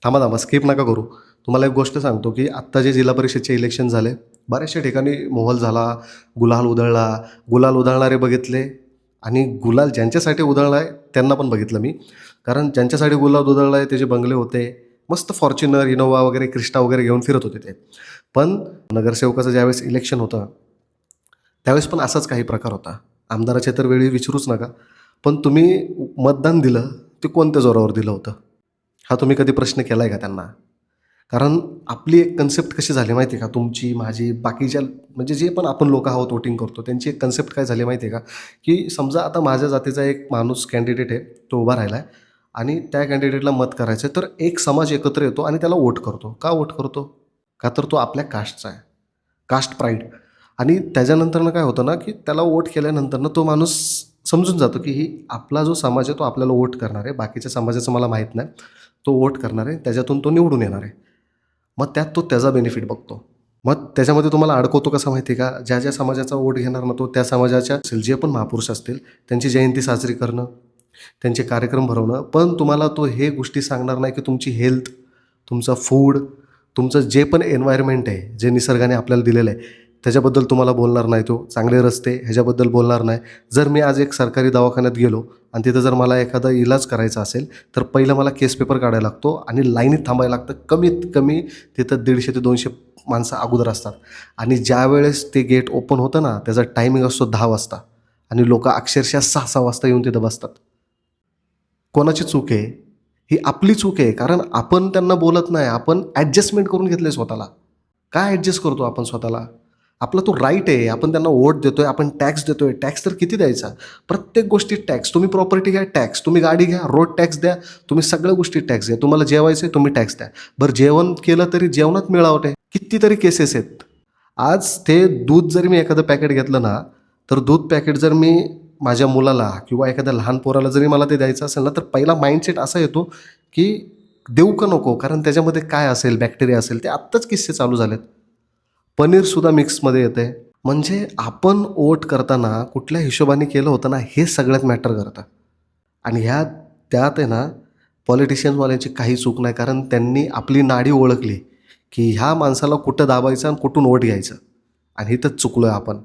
थांबा थांबा, स्किप नका करू. तुम्हाला एक गोष्ट सांगतो, की आत्ता जे जिल्हा परिषदचे इलेक्शन झाले, बऱ्याचशा ठिकाणी मोहोल झाला, गुलाल उधळला. गुलाल उधळणारे बघितले आणि गुलाल ज्यांच्यासाठी उधळला आहे त्यांना पण बघितलं मी. कारण ज्यांच्यासाठी गुलाल उधळला आहे त्याचे बंगले होते. मस्त फॉर्च्युनर, इनोव्हा वगैरे, क्रिस्टा वगैरे घेऊन फिरत होते ते. पण नगरसेवकाचं ज्यावेळेस इलेक्शन होतं, त्यावेळेस पण असाच काही प्रकार होता. आमदाराच्या तर वेळी विचारूच नका. पण तुम्ही मतदान दिलं, ते कोणत्या जोरावर दिलं होतं? हा तुम्ही कधी प्रश्न केला आहे का त्यांना? कारण आपली एक कन्सेप्ट कशी झाली माहिती आहे का? तुमची, माझी, बाकीच्या म्हणजे जे पण आपण लोकं आहोत वोटिंग करतो, त्यांची एक कन्सेप्ट काय झाली माहिती आहे का? की समजा आता माझ्या जातीचा एक माणूस कॅन्डिडेट आहे, तो उभा राहिला आहे आणि त्या कॅन्डिडेटला मत करायचं आहे, तर एक समाज एकत्र येतो आणि त्याला वोट करतो. का वोट करतो? का तर तो आपल्या कास्टचा आहे. Caste pride. आणि त्याच्यानंतरनं काय होतं ना, की त्याला वोट केल्यानंतरनं तो माणूस समजून जातो, की ही आपला जो समाज आहे तो आपल्याला वोट करणार आहे. बाकीच्या समाजाचं मला माहीत नाही. तो वोट करणार आहे, त्याच्यातून तो निवडून येणार आहे. मग त्यात तो त्याचा बेनिफिट बघतो. मग त्याच्यामध्ये तुम्हाला अडकवतो कसं माहिती आहे का? ज्या ज्या समाजाचा वोट घेणार ना तो त्या समाजाच्या असेल, जे पण महापुरुष असतील, त्यांची जयंती साजरी करणं, त्यांचे कार्यक्रम भरवणं. पण तुम्हाला तो हे गोष्टी सांगणार नाही, की तुमची हेल्थ, तुमचं फूड, तुमचं जे पण एन्व्हायर्नमेंट आहे, जे निसर्गाने आपल्याला दिलेलं आहे, त्याच्याबद्दल तुम्हाला बोलणार नाही तो. चांगले रस्ते ह्याच्याबद्दल बोलणार नाही. जर मी आज एक सरकारी दवाखान्यात गेलो आणि तिथं जर मला एखादा इलाज करायचा असेल, तर पहिलं मला केस पेपर काढायला लागतो आणि लाईनीत थांबायला लागतं. कमीत कमी तिथं 150 ते 200 माणसं अगोदर असतात आणि ज्यावेळेस ते गेट ओपन होतं ना, त्याचा टायमिंग असतो 10 वाजता आणि लोकं अक्षरशः 6-6 वाजता येऊन तिथं बसतात. कोणाची चूक आहे? ही आपली चूक आहे. कारण आपण त्यांना बोलत नाही. आपण ॲडजस्टमेंट करून घेतलंय स्वतःला. काय ॲडजस्ट करतो आपण स्वतःला? आपला तो राईट आहे. आपण त्यांना वोट देतोय, आपण टॅक्स देतोय. टॅक्स तर किती द्यायचा? प्रत्येक गोष्टीत टॅक्स. तुम्ही प्रॉपर्टी घ्या, टॅक्स. तुम्ही गाडी घ्या, रोड टॅक्स द्या. तुम्ही सगळ्या गोष्टीत टॅक्स द्या. तुम्हाला जेवायचं आहे, तुम्ही टॅक्स द्या. बरं जेवण केलं तरी जेवणात मिळावट आहे. कितीतरी केसेस आहेत. आज ते दूध जरी मी एखादं पॅकेट घेतलं ना, तर दूध पॅकेट जर मी माझ्या मुलाला किंवा एखाद्या लहान पोराला जरी मला ते द्यायचं असेल ना, तर पहिला माइंडसेट असा येतो, की देऊ का नको? कारण त्याच्यामध्ये काय असेल, बॅक्टेरिया असेल. ते आत्ताच किस्से चालू झालेत. पनीरसुद्धा मिक्समध्ये येतंय. म्हणजे आपण वोट करताना कुठल्या हिशोबाने केलं होतं ना, हे सगळ्यात मॅटर करतं. आणि त्यात आहे ना, पॉलिटिशियन्सवाल्यांची काही चूक नाही. कारण त्यांनी आपली नाडी ओळखली, की ह्या माणसाला कुठं दाबायचं आणि कुठून वोट घ्यायचं आणि इथंच चुकलोय आपण.